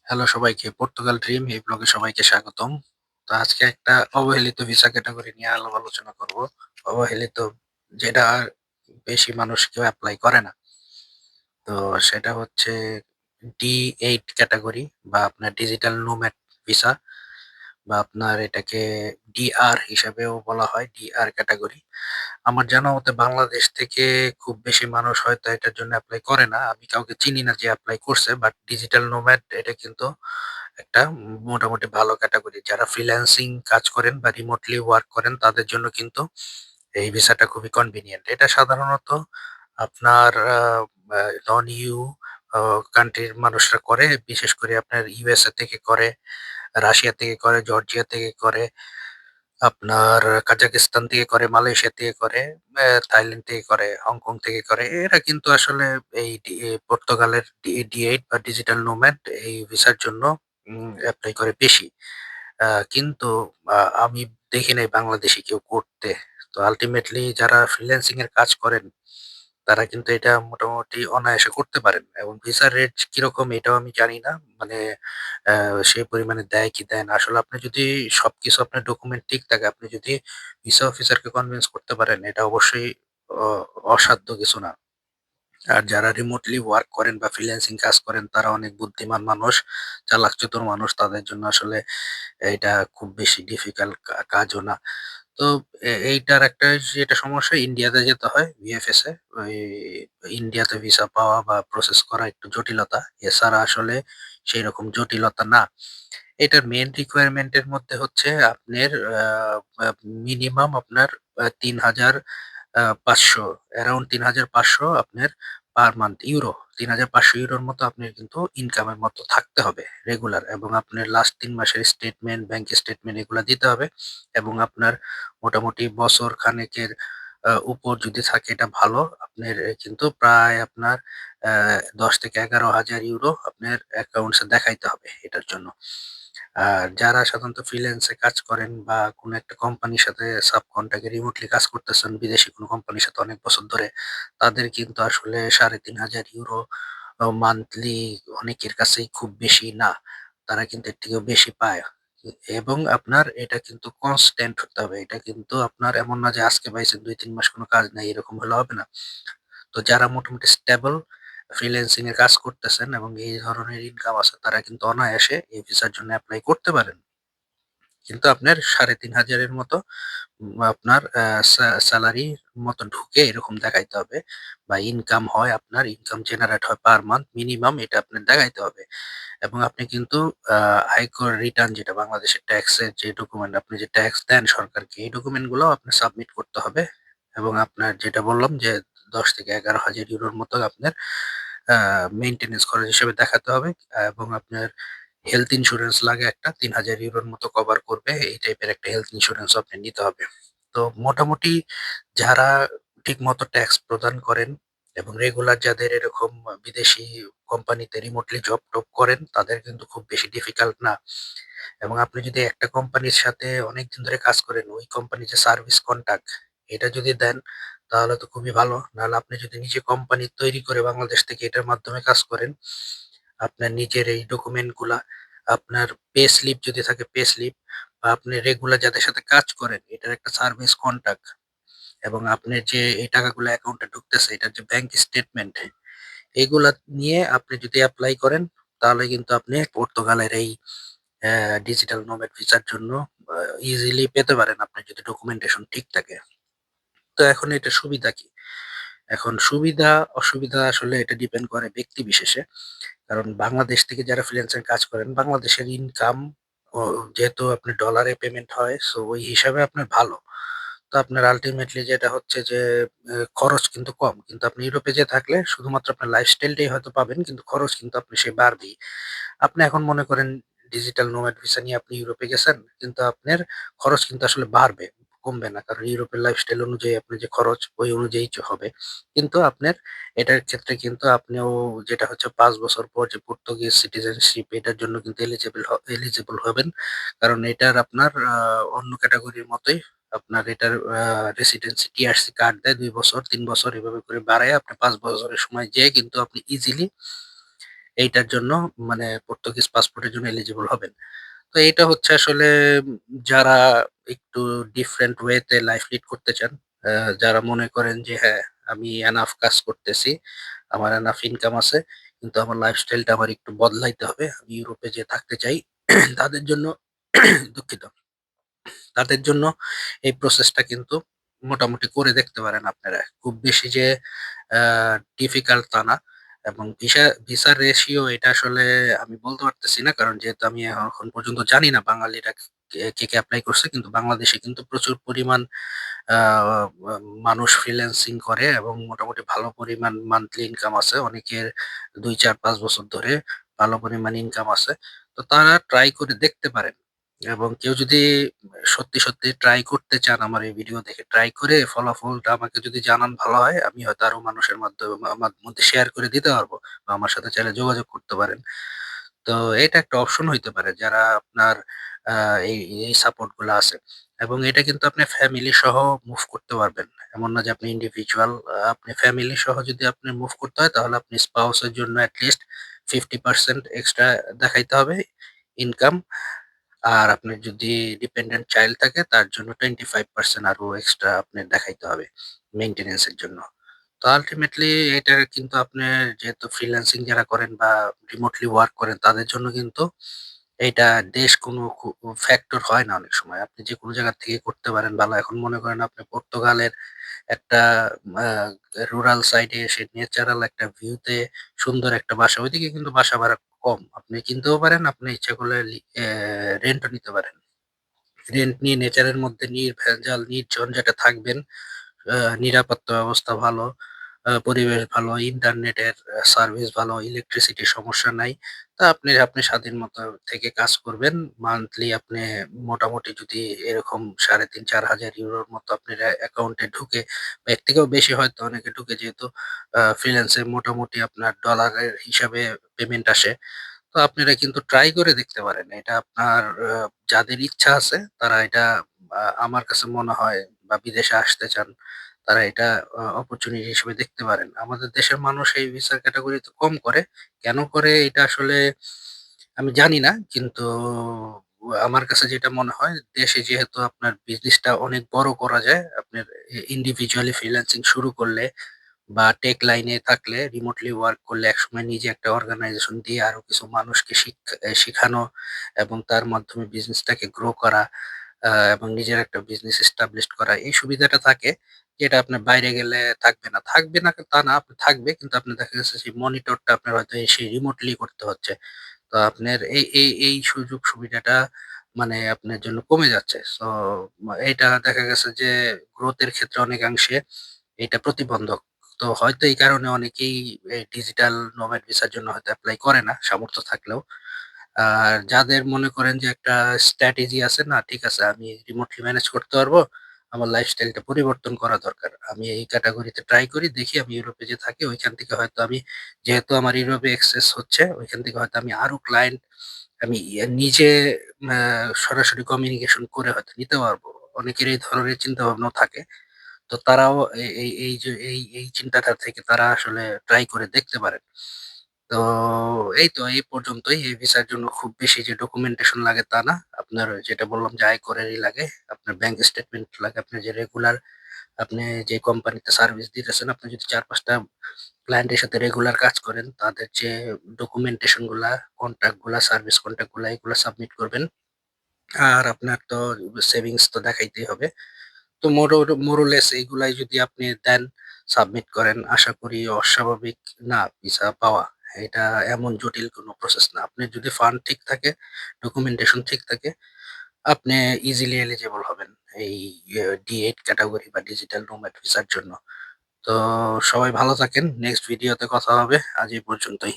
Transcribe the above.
Hello সবাইকে, Portugal dream এই ব্লগে সবাইকে স্বাগতম। তো আজকে একটা অবহেলিত ভিসা ক্যাটাগরি নিয়ে আলাপ আলোচনা করব। অবহেলিত যেটা বেশি মানুষ কেউ এপ্লাই করে না। তো সেটা হচ্ছে D8 ক্যাটাগরি বা আপনার ডিজিটাল নোম্যাড ভিসা বা আপনার এটাকে ডিআর হিসাবেও বলা হয়, ডিআর ক্যাটাগরি। আমার জানা মতে বাংলাদেশ থেকে খুব বেশি মানুষ হয়তো এটার জন্য এপ্লাই করে না। আমি কাউকে চিনি না যে এপ্লাই করছে। বাট ডিজিটাল নোম্যাড এটা কিন্তু একটা মোটামুটি ভালো ক্যাটাগরি। যারা ফ্রিল্যান্সিং কাজ করেন বা রিমোটলি ওয়ার্ক করেন তাদের জন্য কিন্তু এই ভিসাটা খুবই কনভিনিয়েন্ট। এটা সাধারণত আপনার নন ইউ কান্ট্রির মানুষরা করে। বিশেষ করে আপনার ইউএসএ থেকে করে, রাশিয়া থেকে করে, জর্জিয়া থেকে করে, আপনার কাজাকিস্তান থেকে করে, মালয়েশিয়া থেকে করে, থাইল্যান্ড থেকে করে, হংকং থেকে করে। এরা কিন্তু আসলে এই পর্তুগালের ডি8 বা ডিজিটাল নোম্যাড এই ভিসার জন্য এপ্লাই করে বেশি। কিন্তু আমি দেখি নাই বাংলাদেশী কেউ করতে। তো আল্টিমেটলি যারা ফ্রিল্যান্সিং এর কাজ করেন তারা কিন্তু এটা মোটামুটি অনায়াসে করতে পারেন এবং ভিসার রেট কিরকম এটাও আমি জানি না। মানে সেই পরিমাণে দেয় কি দেয় না। আসলে আপনি যদি সবকিছু আপনার ডকুমেন্ট ঠিক থাকে, আপনি যদি ভিসা অফিসারকে কনভিন্স করতে পারেন, এটা অবশ্যই অ অসাধ্য কিছু না। আর যারা রিমোটলি ওয়ার্ক করেন বা ফ্রিল্যান্সিং কাজ করেন তারা অনেক বুদ্ধিমান মানুষ, চালাক চতুর মানুষ। তাদের জন্য আসলে এটা খুব বেশি ডিফিকাল্ট কাজও না। তো এইটার একটা যেটা সমস্যা, ইন্ডিয়াতে যেতে হয় ভিএফএস এ। ওই ইন্ডিয়াতে ভিসা পাওয়া বা প্রসেস করা একটু জটিলতা। এছাড়া আসলে সেইরকম জটিলতা না। এটার মেইন রিকোয়ারমেন্ট এর মধ্যে হচ্ছে আপনার আ আ মিনিমাম আপনার ৩,০০০ ৫০০, অ্যারাউন্ড ৩,৫০০ আপনার পার মান্থ ইউরো। ৩,৫০০ ইউরোর মতো আপনার কিন্তু ইনকামের মতো থাকতে হবে রেগুলার, এবং আপনার লাস্ট ৩ মাসের স্টেটমেন্ট, ব্যাংক স্টেটমেন্ট এগুলা দিতে হবে। এবং আপনার মোটামুটি বছর খানেকের উপর যদি থাকে এটা ভালো। আপনার কিন্তু প্রায় আপনার ১০ থেকে ১১,০০০ ইউরো আপনার অ্যাকাউন্টসে দেখাইতে হবে এটার জন্য। আর যারা সাধারণত ফ্রিল্যান্সে কাজ করেন বা কোনো একটা কোম্পানির সাথে সাব কন্ট্রাক্টে রিমোটলি কাজ করতেছেন বিদেশি কোনো কোম্পানির সাথে অনেক বছর ধরে, তাদের কিন্তু আসলে ৩,৫০০ ইউরো মান্থলি অনেকের কাছেই খুব বেশি না। তারা কিন্তু এর থেকেও বেশি পায়। এবং আপনার এটা কিন্তু কনস্ট্যান্ট হতে হবে। এটা কিন্তু আপনার এমন না যে আজকে পাইছেন ২-৩ মাস কোনো কাজ নাই, এরকম হলে হবে না। তো যারা মোটামুটি স্টেবল ফ্রিল্যান্সিং এর কাজ করতেছেন এবং এই ধরনের ইনকাম আছে তারা কিন্তু অনায়াসে এই ভিসার জন্য এপ্লাই করতে পারেন। কিন্তু আপনার ৩,৫০০ এর মতো আপনার সেলারির মতো ঢুকে এরকম দেখাইতে হবে, বা ইনকাম হয়, আপনার ইনকাম জেনারেট হয় পার মান্থ মিনিমাম, এটা আপনার দেখাইতে হবে। এবং আপনি কিন্তু আয়কর রিটার্ন, যেটা বাংলাদেশের ট্যাক্সের যে ডকুমেন্ট, আপনি যে ট্যাক্স দেন সরকারকে, এই ডকুমেন্ট গুলো আপনার সাবমিট করতে হবে। এবং আপনার যেটা বললাম যে ১০ থেকে ১১,০০০ ইউরোর মতো আপনার মেইনটেন্যান্স খরচ হিসেবে দেখাতে হবে। এবং আপনার হেলথ ইন্সুরেন্স লাগে একটা, ৩,০০০ ইউরোর মতো কভার করবে। এই টাইপের একটা হেলথ ইন্সুরেন্স আপনি নিতে হবে। তো মোটামুটি যারা ঠিকমতো ট্যাক্স প্রদান করেন এবং রেগুলার যাদের এরকম বিদেশি কোম্পানিতে রিমোটলি জব-টব করেন, তাদের কিন্তু খুব বেশি ডিফিকাল্ট না। এবং আপনি যদি একটা কোম্পানির সাথে অনেকদিন ধরে কাজ করেন, ওই কোম্পানির যে সার্ভিস কন্ট্রাক্ট এটা যদি দেন, তাহলে তো খুবই ভালো। নাহলে আপনি যদি নিজে কোম্পানি তৈরি করে বাংলাদেশ থেকে এটার মাধ্যমে কাজ করেন, আপনার নিজের এই ডকুমেন্ট গুলা, আপনার পে স্লিপ যদি থাকে পে স্লিপ, বা আপনি রেগুলার যাদের সাথে কাজ করেন এটার একটা সার্ভিস কন্ট্রাক্ট, এবং আপনার যে এই টাকাগুলো অ্যাকাউন্টে ঢুকতেছে এটার যে ব্যাংক স্টেটমেন্ট, এগুলা নিয়ে আপনি যদি এপ্লাই করেন, তাহলে কিন্তু আপনি পর্তুগালের এই ডিজিটাল নোম্যাড ভিসার জন্য আ ইজিলি পেতে পারেন আপনার যদি ডকুমেন্টেশন ঠিক থাকে। তো এখন এটার সুবিধা কি? এখন সুবিধা অসুবিধা আসলে এটা ডিপেন্ড করে ব্যক্তি বিশেষে। কারণ বাংলাদেশ থেকে যারা ফ্রিল্যান্সার কাজ করেন, বাংলাদেশের ইনকাম ও যেহেতু আপনার ডলারে পেমেন্ট হয়, সো ওই হিসাবে আপনার ভালো। তো আপনার আল্টিমেটলি যেটা হচ্ছে যে খরচ কিন্তু কম। কিন্তু আপনি ইউরোপে যেয়ে থাকলে শুধুমাত্র আপনার লাইফস্টাইলটাই হয়তো পাবেন, কিন্তু খরচ কিন্তু আপনি সে বাড়বেই। আপনি এখন মনে করেন ডিজিটাল নোম্যাড ভিসা নিয়ে আপনি ইউরোপে গেছেন, কিন্তু আপনার খরচ কিন্তু আসলে বাড়বে, কমবে না। কারণ ইউরোপের লাইফস্টাইল অনুযায়ী আপনার যে খরচ ওই অনুযায়ী হবে। কিন্তু আপনার এটার ক্ষেত্রে কিন্তু আপনিও যেটা হচ্ছে ৫ বছর পর যে পর্তুগিজ সিটিজেনশিপ এটার জন্য কিন্তু এলিজিবল হবেন। কারণ এটার আপনার অন্য ক্যাটেগরির মতোই আপনার এটার রেসিডেন্সি টিআরসি কার্ড দেয় ২ বছর, ৩ বছর এভাবে করে বাড়ায় আপনি ৫ বছরের সময় যেয়ে কিন্তু আপনি ইজিলি এইটার জন্য মানে পর্তুগিজ পাসপোর্টের জন্য এলিজিবল হবেন। তো এইটা হচ্ছে আসলে যারা একটু ডিফারেন্ট ওয়েতে লাইফ লিড করতে চান, আ যারা মনে করেন যে হ্যাঁ, আমি এনাফ কাজ করতেছি, আমার এনাফ ইনকাম আছে। কিন্তু আমার লাইফস্টাইলটা আমার একটু বদলাইতে হবে। আমি ইউরোপে যেয়ে থাকতে চাই। তাদের জন্য দুঃখিত। তাদের জন্য এই প্রসেসটা কিন্তু মোটামুটি করে দেখতে পারেন আপনারা। খুব বেশি যে আ ডিফিকাল্ট তা না। এবং ভিসার রেশিও এটা আসলে আমি বলতে পারতেছি না। কারণ যেহেতু আমি এখন পর্যন্ত জানি না বাঙালিরা কে এপ্লাই করছে। কিন্তু বাংলাদেশে কিন্তু প্রচুর পরিমাণ আ আ মানুষ ফ্রিল্যান্সিং করে এবং মোটামুটি ভালো পরিমাণ মান্থলি ইনকাম আছে। অনেকের ২, ৪, ৫ বছর ধরে ভালো পরিমাণ ইনকাম আছে। তো তারা ট্রাই করে দেখতে পারেন। এবং কেউ যদি সত্যি ট্রাই করতে চান আমার এই ভিডিও দেখে, ট্রাই করে ফলাফলটা আমাকে যদি জানান ভালো হয়, আমি হয়তো আরো মানুষের মাধ্যমে আমার মধ্যে শেয়ার করে দিতে পারবো। বা আমার সাথে চাইলে যোগাযোগ করতে পারেন। তো এটা একটা অপশন হইতে পারে যারা আপনার আ এই এই সাপোর্ট গুলা আছে। এবং এটা কিন্তু আপনি ফ্যামিলি সহ মুভ করতে পারবেন। এমন না যে আপনি ইন্ডিভিজুয়াল, আপনি ফ্যামিলি সহ যদি আপনি মুভ করতে হয় তাহলে আপনি স্পাউস এর জন্য এট লিস্ট 50% এক্সট্রা দেখাইতে হবে ইনকাম। আর আপনার যদি ডিপেন্ডেন্ট চাইল্ড থাকে তার জন্য 25% আরো এক্সট্রা আপনার দেখাইতে হবে মেইনটেন্যান্স এর জন্য। তো আল্টিমেটলি এটা কিন্তু আপনার যেহেতু ফ্রিল্যান্সিং যারা করেন বা রিমোটলি ওয়ার্ক করেন তাদের জন্য কিন্তু এইটা দেশ কোনো ফ্যাক্টর হয় না অনেক সময়। আপনি যেকোনো জায়গা থেকে করতে পারেন ভালো। এখন মনে করেন আপনি পর্তুগালের একটা আ রুরাল সাইডে এসে ন্যাচারাল একটা ভিউতে সুন্দর একটা বাসা। ওইদিকে কিন্তু বাসা ভাড়া কম। আপনি কিনতেও পারেন, আপনি ইচ্ছা করলে রেন্টও নিতে পারেন। রেন্ট নিয়ে নেচারের মধ্যে নির্ভেজাল, নির্ঝঞ্ঝাটে থাকবেন। নিরাপত্তা ব্যবস্থা ভালো, পরিবেশ ভালো, ইন্টারনেটের সার্ভিস ভালো, ইলেকট্রিসিটির সমস্যা নাই। তো আপনি আপনি স্বাধীন মতো থেকে কাজ করবেন। মান্থলি আপনি মোটামুটি যদি এরকম ৩,৫০০-৪,০০০ মতো আপনার অ্যাকাউন্টে ঢুকে বা এর থেকেও বেশি হয়তো অনেকে ঢুকে যেহেতু ফ্রিল্যান্সে মোটামুটি আপনার ডলারের হিসাবে পেমেন্ট আসে। তো আপনারা কিন্তু ট্রাই করে দেখতে পারেন। এটা আপনার যাদের ইচ্ছা আছে তারা এটা আমার কাছে মনে হয় বা বিদেশে আসতে চান, তারা এটা অপরচুনিটি হিসেবে দেখতে পারেন। আমাদের দেশের মানুষ এই ভিসার ক্যাটেগরিতে কম করে। কেন করে এটা আসলে আমি জানি না। কিন্তু আমার কাছে যেটা মনে হয় দেশে যেহেতু আপনার বিজনেসটা অনেক বড় করা যায়, আপনার ইন্ডিভিজুয়ালি ফ্রিল্যান্সিং শুরু করলে বা টেক লাইনে থাকলে রিমোটলি ওয়ার্ক করলে একসময় নিজে একটা অর্গানাইজেশন দিয়ে আরো কিছু মানুষকে শিখানো এবং তার মাধ্যমে বিজনেসটাকে গ্রো করা, এবং নিজের একটা বিজনেস এস্টাবলিশড করা এই সুবিধাটা থাকে যেটা আপনার বাইরে গেলে থাকবে না। থাকবে না তা না, আপনি থাকবে কিন্তু আপনার দেখা গেছে সেই মনিটরটা আপনার হয়তো এসে রিমোটলি করতে হচ্ছে। তো আপনার এই সুযোগ সুবিধাটা মানে আপনার জন্য কমে যাচ্ছে। সো এইটা দেখা গেছে যে গ্রোথ এর ক্ষেত্রে অনেকাংশে এটা প্রতিবন্ধক। তো হয়তো এই কারণে অনেকেই ডিজিটাল নোম্যাড ভিসার জন্য হয়তো এপ্লাই করে না সামর্থ্য থাকলেও। আর যাদের মনে করেন যে একটা স্ট্র্যাটেজি আছে, না ঠিক আছে আমি রিমোটলি ম্যানেজ করতে পারবো। আমার লাইফস্টাইলটা পরিবর্তন করা দরকার। আমি এই ক্যাটেগরিতে ট্রাই করি। দেখি আমি ইউরোপে যে থাকি ওইখান থেকে হয়তো আমি যেহেতু আমার ইউরোপে অ্যাক্সেস হচ্ছে ওইখান থেকে হয়তো আমি আরো ক্লায়েন্ট আমি নিজে আ সরাসরি কমিউনিকেশন করে হয়তো নিতে পারবো। অনেকের এই ধরনের চিন্তাভাবনাও থাকে। তো তারাও এই যে এই চিন্তাটা থেকে তারা আসলে ট্রাই করে দেখতে পারেন। তো এই তো এই পর্যন্তই। এই ভিসার জন্য খুব বেশি যে ডকুমেন্টেশন লাগে তা না। আপনার যেটা বললাম যে আয়করেরই লাগে, আপনার ব্যাংক স্টেটমেন্ট লাগে, আপনার যে রেগুলার আপনি যে কোম্পানিতে সার্ভিস দিতেছেন, আপনি যদি ৪-৫ টা ক্লায়েন্টের সাথে রেগুলার কাজ করেন, তাদের যে ডকুমেন্টেশন গুলা, কন্ট্রাক্ট গুলা, সার্ভিস কন্ট্রাক্ট গুলা এগুলা সাবমিট করবেন। আর আপনার তো সেভিংস তো দেখাইতেই হবে। তো মোরলেস এইগুলাই যদি আপনি দেন, সাবমিট করেন, আশা করি অস্বাভাবিক না ভিসা পাওয়া। এটা এমন জটিল কোনো প্রসেস না। আপনার যদি ফান্ড ঠিক থাকে, ডকুমেন্টেশন ঠিক থাকে, আপনি ইজিলি এলিজিবল হবেন এই D8 ক্যাটেগরি বা ডিজিটাল নোম্যাড ভিসার জন্য। তো সবাই ভালো থাকেন। নেক্সট ভিডিওতে কথা হবে। আজ এই পর্যন্তই।